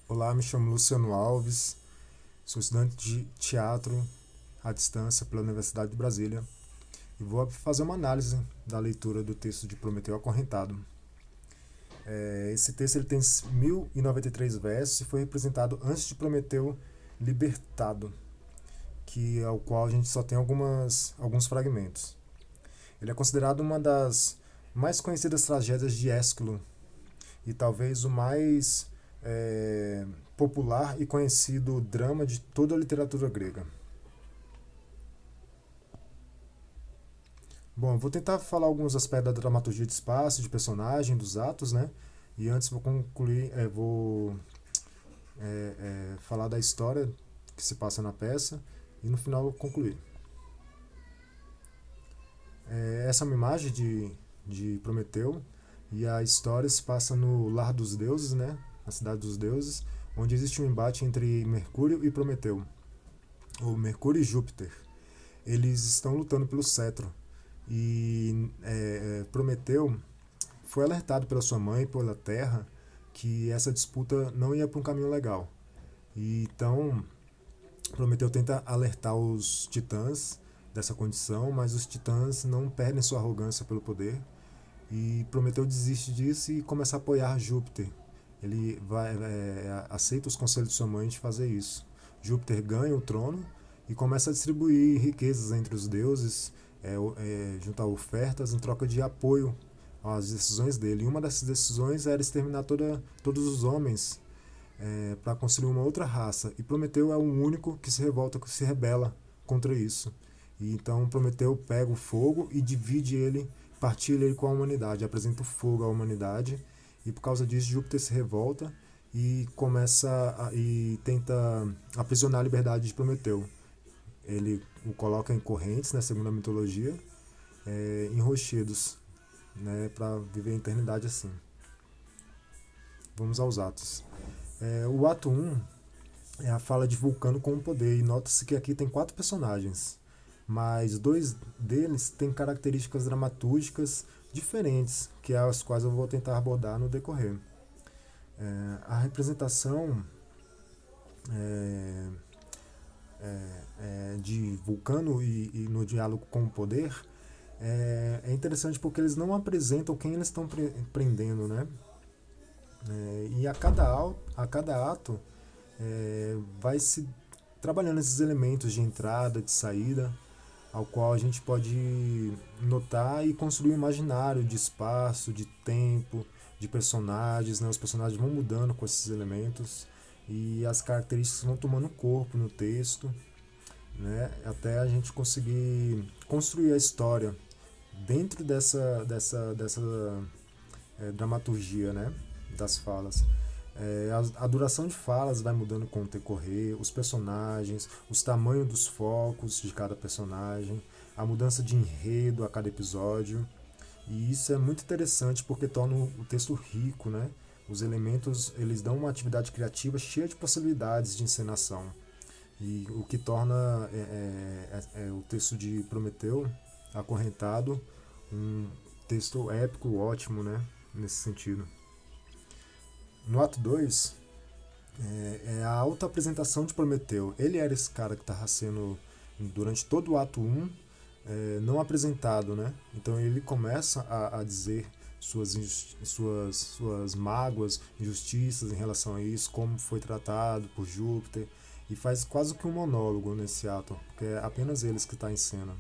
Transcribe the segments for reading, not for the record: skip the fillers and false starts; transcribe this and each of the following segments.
Olá, me chamo Luciano Alves, sou estudante de teatro à distância pela Universidade de Brasília e vou fazer uma análise da leitura do texto de Prometeu Acorrentado. Esse texto ele tem 1093 versos e foi representado antes de Prometeu Libertado, ao qual a gente só tem alguns fragmentos. Ele é considerado uma das mais conhecidas tragédias de Ésquilo e talvez o mais é, popular e conhecido drama de toda a literatura grega. Bom, vou tentar falar alguns aspectos da dramaturgia de espaço, de personagem, dos atos, né? E antes vou concluir, falar da história que se passa na peça e no final vou concluir. Essa é uma imagem de Prometeu e a história se passa no Lar dos Deuses, né? Na Cidade dos Deuses, onde existe um embate entre Mercúrio e Prometeu, ou Mercúrio e Júpiter. Eles estão lutando pelo cetro e Prometeu foi alertado pela sua mãe, pela Terra, que essa disputa não ia para um caminho legal. E então Prometeu tenta alertar os titãs dessa condição, mas os titãs não perdem sua arrogância pelo poder e Prometeu desiste disso e começa a apoiar Júpiter. Ele aceita os conselhos de sua mãe de fazer isso. Júpiter ganha o trono e começa a distribuir riquezas entre os deuses, juntar ofertas em troca de apoio às decisões dele. E uma dessas decisões era exterminar todos os homens para construir uma outra raça. E Prometeu é o único que se revolta, que se rebela contra isso. E então Prometeu pega o fogo e divide ele, partilha ele com a humanidade, apresenta o fogo à humanidade. E por causa disso Júpiter se revolta e e tenta aprisionar a liberdade de Prometeu. Ele o coloca em correntes, né, segundo a mitologia, em rochedos, né, para viver a eternidade assim. Vamos aos atos. O ato 1 é a fala de Vulcano com o poder, e nota-se que aqui tem 4 personagens, mas 2 deles têm características dramatúrgicas diferentes, que é as quais eu vou tentar abordar no decorrer. A representação é, de Vulcano e no diálogo com o poder é interessante porque eles não apresentam quem eles estão prendendo, né? E a cada ato vai se trabalhando esses elementos de entrada, de saída, ao qual a gente pode notar e construir um imaginário de espaço, de tempo, de personagens, né? Os personagens vão mudando com esses elementos e as características vão tomando corpo no texto, né? Até a gente conseguir construir a história dentro dessa dramaturgia, né? Das falas. A duração de falas vai mudando com o decorrer, os personagens, os tamanhos dos focos de cada personagem, a mudança de enredo a cada episódio. E isso é muito interessante porque torna o texto rico, né? Os elementos eles dão uma atividade criativa cheia de possibilidades de encenação. E o que torna o texto de Prometeu Acorrentado um texto épico, ótimo, né? Nesse sentido. No ato 2 é a autoapresentação de Prometeu. Ele era esse cara que estava sendo, durante todo o ato 1, não apresentado, né? Então ele começa a dizer suas mágoas, injustiças em relação a isso, como foi tratado por Júpiter, e faz quase que um monólogo nesse ato, porque é apenas eles que está em cena.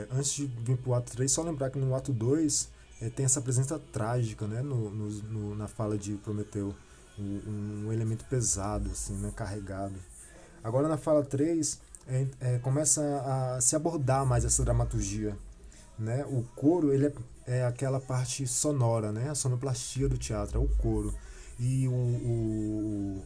Antes de vir pro ato 3, só lembrar que no ato 2 tem essa presença trágica, né, na fala de Prometeu. Um elemento pesado, assim, né, carregado. Agora na fala 3 começa a se abordar mais essa dramaturgia. Né? O coro ele é aquela parte sonora, né? A sonoplastia do teatro, é o coro. E o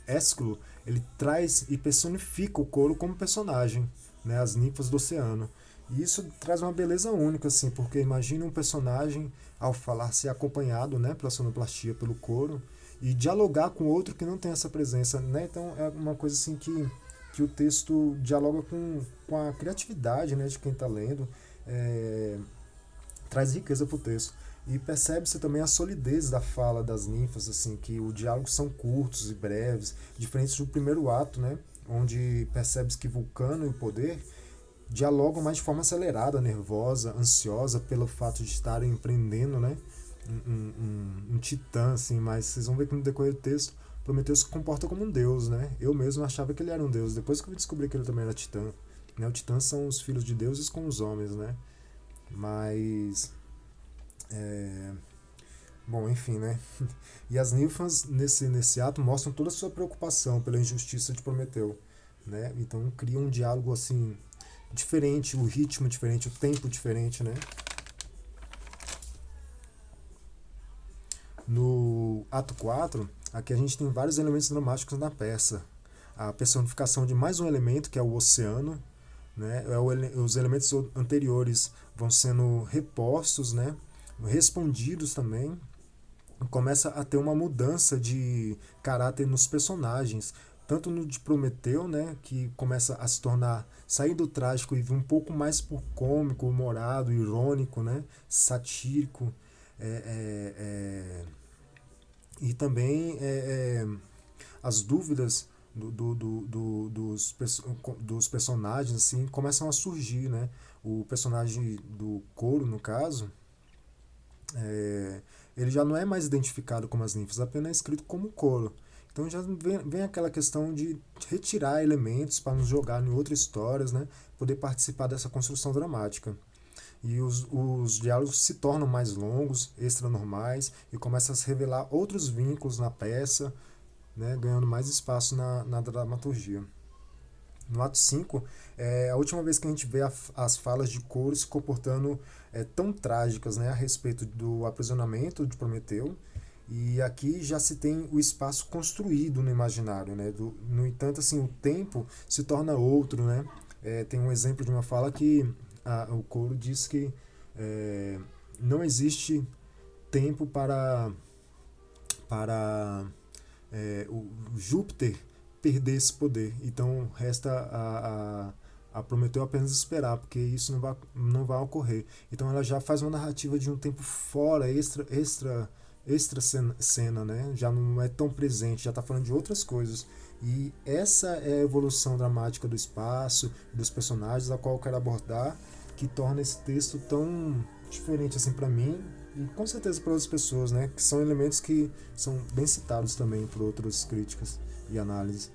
Ésquilo, ele traz e personifica o coro como personagem, né? As ninfas do oceano. E isso traz uma beleza única, assim, porque imagina um personagem ao falar ser acompanhado, né, pela sonoplastia, pelo coro, e dialogar com outro que não tem essa presença, né? Então é uma coisa assim que o texto dialoga com a criatividade, né, de quem está lendo. É, traz riqueza para o texto. E percebe-se também a solidez da fala das ninfas, assim, que os diálogos são curtos e breves, diferentes do primeiro ato, né, onde percebe-se que Vulcano e o poder dialogam mais de forma acelerada, nervosa, ansiosa pelo fato de estarem empreendendo, né, um titã, assim, mas vocês vão ver que no decorrer do texto Prometeu se comporta como um deus, né? Eu mesmo achava que ele era um deus, depois que eu descobri que ele também era titã. Né? Os titãs são os filhos de deuses com os homens, né? Mas é, bom, enfim, né? E as ninfas, nesse ato, mostram toda a sua preocupação pela injustiça de Prometeu, né? Então cria um diálogo, assim, diferente, o ritmo diferente, o tempo diferente, né? No ato 4, aqui a gente tem vários elementos dramáticos na peça. A personificação de mais um elemento, que é o oceano, né? Os elementos anteriores vão sendo repostos, né? Respondidos também. Começa a ter uma mudança de caráter nos personagens, tanto no de Prometeu, né, que começa a se tornar, sair do trágico e vir um pouco mais por cômico, humorado, irônico, né, satírico, é, é, é, e também as dúvidas dos personagens assim começam a surgir, né? O personagem do Coro, no caso, é, ele já não é mais identificado como as ninfas, apenas é escrito como Coro. Então já vem aquela questão de retirar elementos para nos jogar em outras histórias, né? Poder participar dessa construção dramática. E os diálogos se tornam mais longos, extranormais, e começa a se revelar outros vínculos na peça, né, ganhando mais espaço na dramaturgia. No ato 5, é a última vez que a gente vê as falas de Coro se comportando tão trágicas, né, a respeito do aprisionamento de Prometeu, e aqui já se tem o espaço construído no imaginário. Né, no entanto, assim, o tempo se torna outro. Né, tem um exemplo de uma fala que o Coro diz que não existe tempo para o Júpiter perder esse poder. Então resta a Prometeu apenas esperar, porque isso não vai ocorrer. Então ela já faz uma narrativa de um tempo fora, extra cena, né? Já não é tão presente, já está falando de outras coisas. E essa é a evolução dramática do espaço, dos personagens, a qual eu quero abordar, que torna esse texto tão diferente assim para mim e com certeza para outras pessoas, né? Que são elementos que são bem citados também por outras críticas e análises.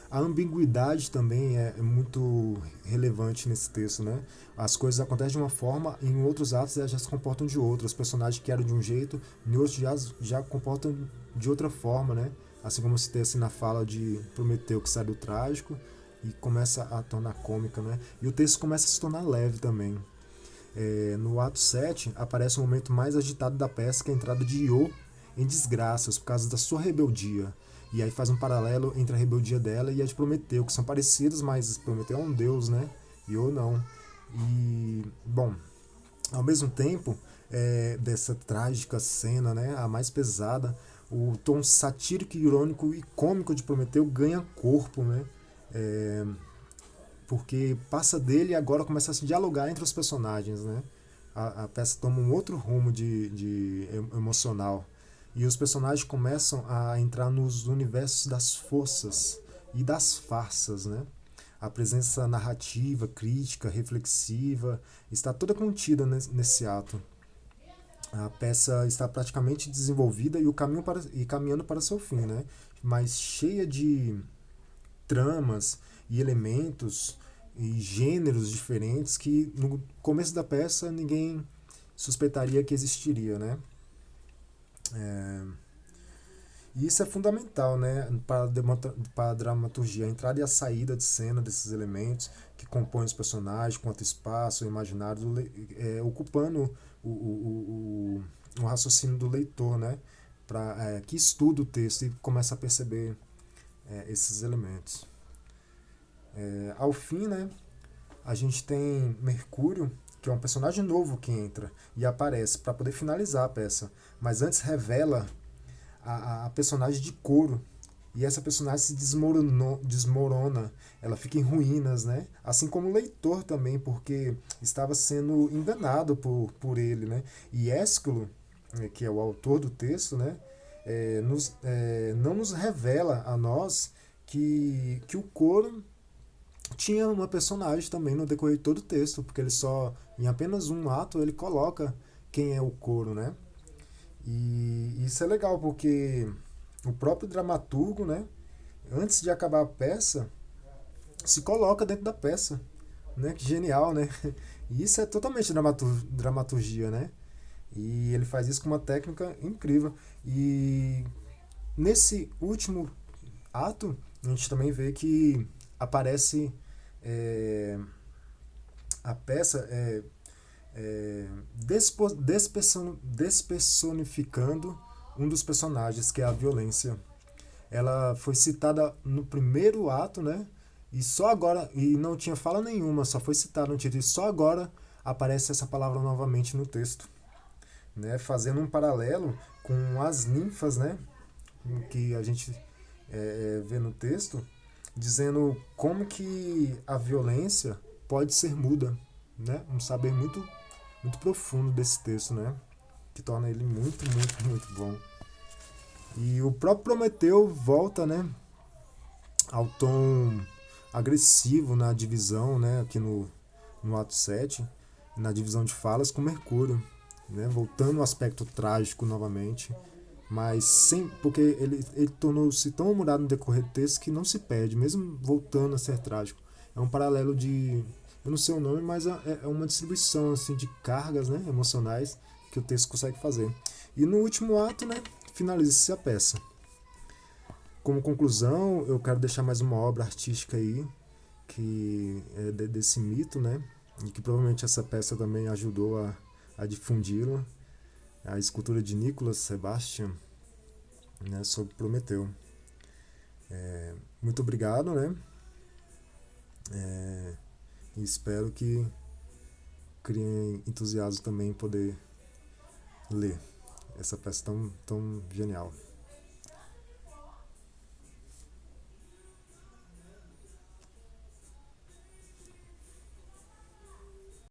A ambiguidade também é muito relevante nesse texto, né? As coisas acontecem de uma forma, em outros atos elas já se comportam de outra. Os personagens que eram de um jeito, em outros já comportam de outra forma, né? Assim como se tem assim na fala de Prometeu, que sai do trágico e começa a tornar cômica, né? E o texto começa a se tornar leve também. No ato 7 aparece um momento mais agitado da peça, que é a entrada de Io em desgraças por causa da sua rebeldia. E aí faz um paralelo entre a rebeldia dela e a de Prometeu, que são parecidas, mas Prometeu é um deus, né? Io não. E, bom, ao mesmo tempo dessa trágica cena, né, a mais pesada, o tom satírico, irônico e cômico de Prometeu ganha corpo, né? Porque passa dele e agora começa a se dialogar entre os personagens, né? A peça toma um outro rumo de emocional. E os personagens começam a entrar nos universos das forças e das farsas, né? A presença narrativa, crítica, reflexiva está toda contida nesse ato. A peça está praticamente desenvolvida e caminhando para seu fim, né? Mas cheia de tramas e elementos e gêneros diferentes que no começo da peça ninguém suspeitaria que existiria, né? E isso é fundamental, né, para a dramaturgia, a entrada e a saída de cena desses elementos que compõem os personagens, quanto espaço, o imaginário, ocupando o raciocínio do leitor, né, que estuda o texto e começa a perceber esses elementos. Ao fim, né, a gente tem Mercúrio, que é um personagem novo que entra e aparece para poder finalizar a peça, mas antes revela a personagem de Coro, e essa personagem se desmorona, ela fica em ruínas, né? Assim como o leitor também, porque estava sendo enganado por ele, né? E Ésquilo, que é o autor do texto, né? Não nos revela a nós que o Coro tinha uma personagem também no decorrer de todo o texto, porque ele só, em apenas um ato, ele coloca quem é o Coro, né? E isso é legal, porque o próprio dramaturgo, né, antes de acabar a peça, se coloca dentro da peça, né? Que genial, né? E isso é totalmente dramaturgia, né? E ele faz isso com uma técnica incrível. E nesse último ato, a gente também vê que aparece é, a peça despersonificando um dos personagens, que é a violência. Ela foi citada no primeiro ato, né? E só agora, e não tinha fala nenhuma, só foi citada no título, e só agora aparece essa palavra novamente no texto, né? Fazendo um paralelo com as ninfas, né? Que a gente vê no texto, dizendo como que a violência pode ser muda, né? Um saber muito profundo desse texto, né? Que torna ele muito bom. E o próprio Prometeu volta, né, ao tom agressivo na divisão, né, aqui no ato 7, na divisão de falas com Mercúrio, né, voltando ao aspecto trágico novamente, mas sem, porque ele tornou-se tão humorado no decorrer do texto que não se perde, mesmo voltando a ser trágico. É um paralelo de, eu não sei o nome, mas é uma distribuição assim de cargas, né, emocionais que o texto consegue fazer. E no último ato, né, finaliza-se a peça. Como conclusão, eu quero deixar mais uma obra artística aí, que é desse mito, né? E que provavelmente essa peça também ajudou a difundi-la, a escultura de Nicholas Sebastian, né, sobre Prometeu. Muito obrigado, né? E espero que criem entusiasmo também em poder ler essa peça tão genial.